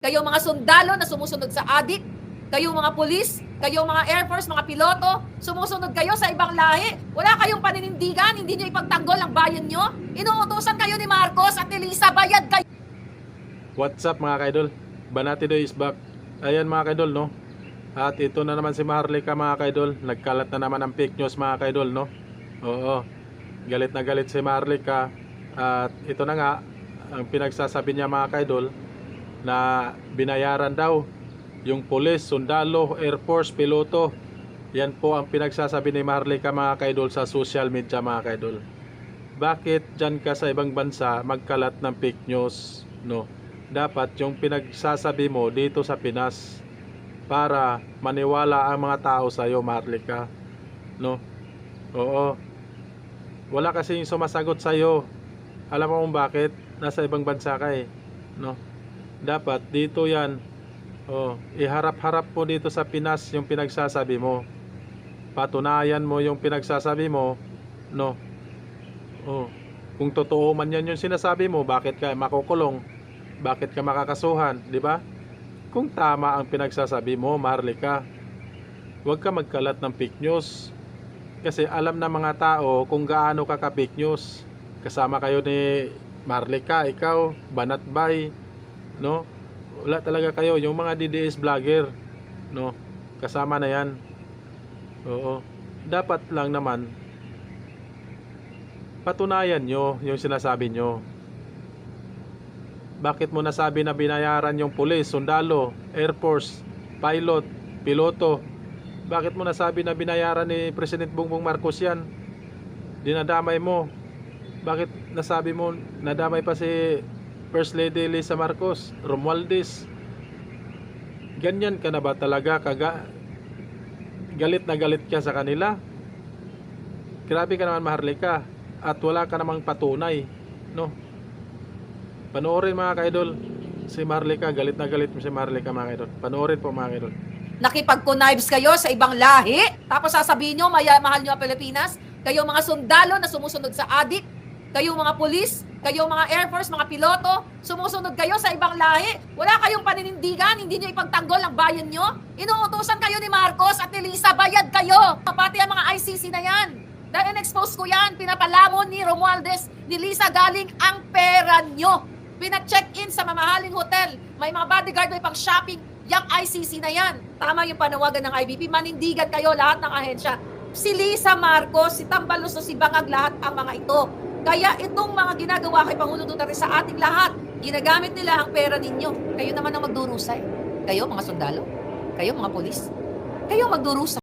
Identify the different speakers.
Speaker 1: Kayong mga sundalo na sumusunod sa adik, kayong mga pulis, kayong mga Air Force, mga piloto, sumusunod kayo sa ibang lahi. Wala kayong paninindigan, hindi nyo ipagtanggol ang bayan nyo. Inuutosan kayo ni Marcos at ni Lisa, bayad kayo.
Speaker 2: What's up mga kaidol? Banatido is back. Ayan mga kaidol, no? At ito na naman si Maharlika mga kaidol. Nagkalat na naman ang fake news mga kaidol, no? Oo. Galit na galit si Maharlika. At ito na nga ang pinagsasabi niya mga kaidol, na binayaran daw yung pulis, sundalo, Air Force, piloto. Yan po ang pinagsasabi ni Maharlika mga kaidol sa social media mga kaidol. Bakit dyan ka sa ibang bansa magkalat ng fake news, no? Dapat yung pinagsasabi mo dito sa Pinas para maniwala ang mga tao sa iyo, Maharlika, no? Oo. Wala kasing sumasagot sa iyo. Alam mo kung bakit? Nasa ibang bansa ka eh, no? Dapat dito yan, iharap-harap mo dito sa Pinas yung pinagsasabi mo. Patunayan mo yung pinagsasabi mo, no? Kung totoo man yan yung sinasabi mo, bakit ka makukulong? Bakit ka makakasuhan, di ba? Kung tama ang pinagsasabi mo, Maharlika, huwag ka magkalat ng fake news. Kasi alam na mga tao kung gaano ka ka-fake news. Kasama kayo ni Maharlika, ikaw, Banat Bay, no? Wala talaga kayo, yung mga DDS vlogger, no? Kasama na yan. Oo. Dapat lang naman patunayan nyo yung sinasabi nyo. Bakit mo nasabi na binayaran yung pulis, sundalo, Air Force, pilot, piloto? Bakit mo nasabi na binayaran ni President Bongbong Marcos yan? Dinadamay mo. Bakit nasabi mo nadamay pa si First Lady Lisa Marcos, Romualdez? Ganyan ka na ba talaga? Galit na galit ka sa kanila? Grabe ka naman Maharlika. At wala ka namang patunay, no? Panoorin mga kaidol si Maharlika. Galit na galit mo si Maharlika mga kaidol. Panoorin po mga kaidol.
Speaker 1: Nakipag-connives kayo sa ibang lahi, tapos sasabihin nyo, mahal nyo ang Pilipinas. Kayong mga sundalo na sumusunod sa adik, kayong mga pulis, kayong mga Air Force, mga piloto, sumusunod kayo sa ibang lahi. Wala kayong paninindigan, hindi nyo ipagtanggol ang bayan nyo. Inuutosan kayo ni Marcos at ni Lisa, bayad kayo. Pati ang mga ICC na yan. Dahil in-expose ko yan, pinapalamon ni Romualdez, ni Lisa galing ang pera nyo. Pina-check-in sa mamahaling hotel. May mga bodyguard, may pang shopping. Yang ICC na yan. Tama yung panawagan ng IBP. Manindigan kayo lahat ng ahensya. Si Lisa Marcos, si Tambalos, si Bangag, lahat ang mga ito. Kaya itong mga ginagawa kay Pangulong Duterte sa ating lahat, ginagamit nila ang pera ninyo. Kayo naman ang magdurusa eh. Kayo mga sundalo, kayo mga pulis, kayo magdurusa.